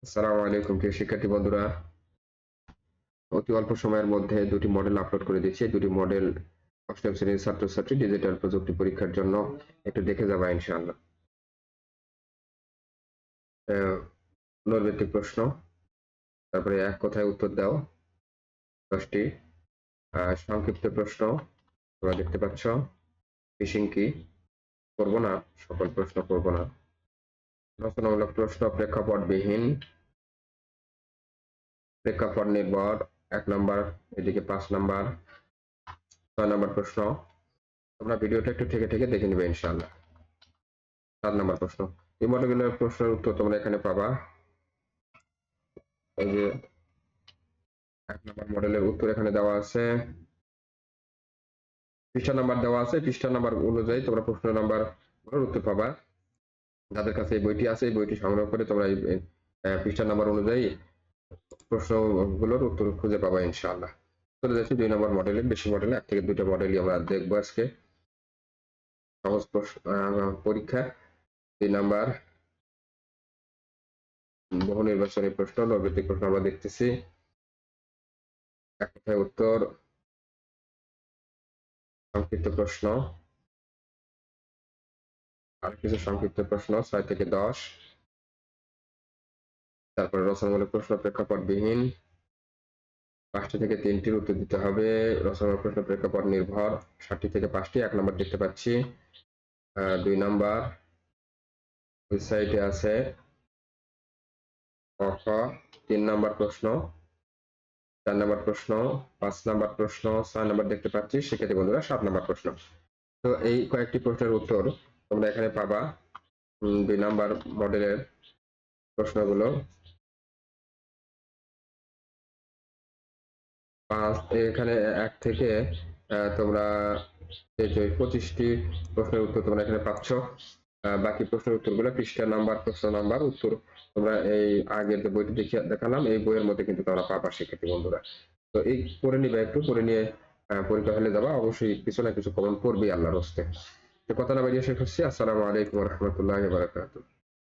আসসালামু আলাইকুম প্রিয় শিক্ষার্থী বন্ধুরা, অতি অল্প সময়ের মধ্যে দুটি মডেল আপলোড করে দিচ্ছি। দুটি মডেল অষ্টম শ্রেণীর ছাত্রছাত্রী ডিজিটাল প্রযুক্তি পরীক্ষার জন্য একটু দেখে যাবা ইনশাআল্লাহ। পুনরাবৃত্তিক প্রশ্ন, তারপরে এক কথায় উত্তর দাও 10টি। সংক্ষিপ্ত প্রশ্ন তোমরা দেখতে পাচ্ছ। ফিশিং কি করব না, সকল প্রশ্ন করব না। রচনামূলক প্রশ্ন প্রেক্ষাপটবিহীন, প্রেক্ষাপট নির্ভর 1 নম্বর, এদিকে 5 নম্বর, 6 নম্বর প্রশ্ন। তোমরা ভিডিওটা একটু থেকে থেকে দেখে নিবে ইনশাআল্লাহ। 7 নম্বর প্রশ্ন, এই মডেলের প্রশ্নের উত্তর তোমরা এখানে পাবা। এই যে 1 নম্বর মডেলের উত্তর এখানে দেওয়া আছে, পৃষ্ঠা নাম্বার দেওয়া আছে, পৃষ্ঠা নাম্বার অনুযায়ী তোমরা প্রশ্ন নাম্বার উত্তর পাবা। যাদের কাছে এই বইটি আছে, এই বইটি সংগ্রহ করে তোমরা এই পৃষ্ঠা নাম্বার অনুযায়ী প্রশ্নগুলোর উত্তর খুঁজে পাবা ইনশাআল্লাহ। চলে যাচ্ছি 2 নম্বর মডেলে। বেশি মডেলে 1 থেকে 2টা মডেলই আমরা দেখবো আজকে। সহজ পরীক্ষা 2 নাম্বার বহু নির্বাচনী প্রশ্ন, নৈর্ব্যক্তিক প্রশ্ন আমরা দেখতেছি। এক কথায় উত্তর, সংক্ষিপ্ত প্রশ্ন, আর কিছু সংক্ষিপ্ত প্রশ্ন 6 থেকে 10। তারপরে রচনামূলক প্রশ্ন প্রেক্ষাপটবিহীন, 5টি থেকে 3টির উত্তর দিতে হবে। রচনামূলক প্রশ্ন প্রেক্ষাপট নির্ভর, 7টি থেকে 5টি। 1 নম্বর দেখতে পাচ্ছি। 2 নম্বর ওই সাইডে আছে ক খ। 3 নম্বর প্রশ্ন, 4 নম্বর প্রশ্ন, 5 নম্বর প্রশ্ন, 6 নম্বর দেখতে পাচ্ছি। শিক্ষার্থী বন্ধুরা 7 নম্বর প্রশ্ন। তো এই কয়েকটি প্রশ্নের উত্তর তোমরা এখানে পাবা। 2 নম্বর মডেলের প্রশ্নগুলো এখানে 1 থেকে তোমরা 25টি প্রশ্নের উত্তর তোমরা এখানে পাচ্ছ। বাকি প্রশ্নের উত্তরগুলো পৃষ্ঠা নাম্বার, প্রশ্ন নাম্বার, উত্তর তোমরা এই আগের যে বইটি দেখালাম এই বইয়ের মধ্যে কিন্তু তোমরা পাবা শিক্ষার্থী বন্ধুরা। তো এই পড়ে নিবে, একটু পড়ে নিয়ে পরীক্ষা হলে যাবা, অবশ্যই কিছু না কিছু কমন পড়বেই আল্লাহর হস্তে। তো কথা না বাড়িয়ে শেষ করছি। আসসালামু আলাইকুম ওয়া রাহমাতুল্লাহি ওয়া বারাকাতুহু।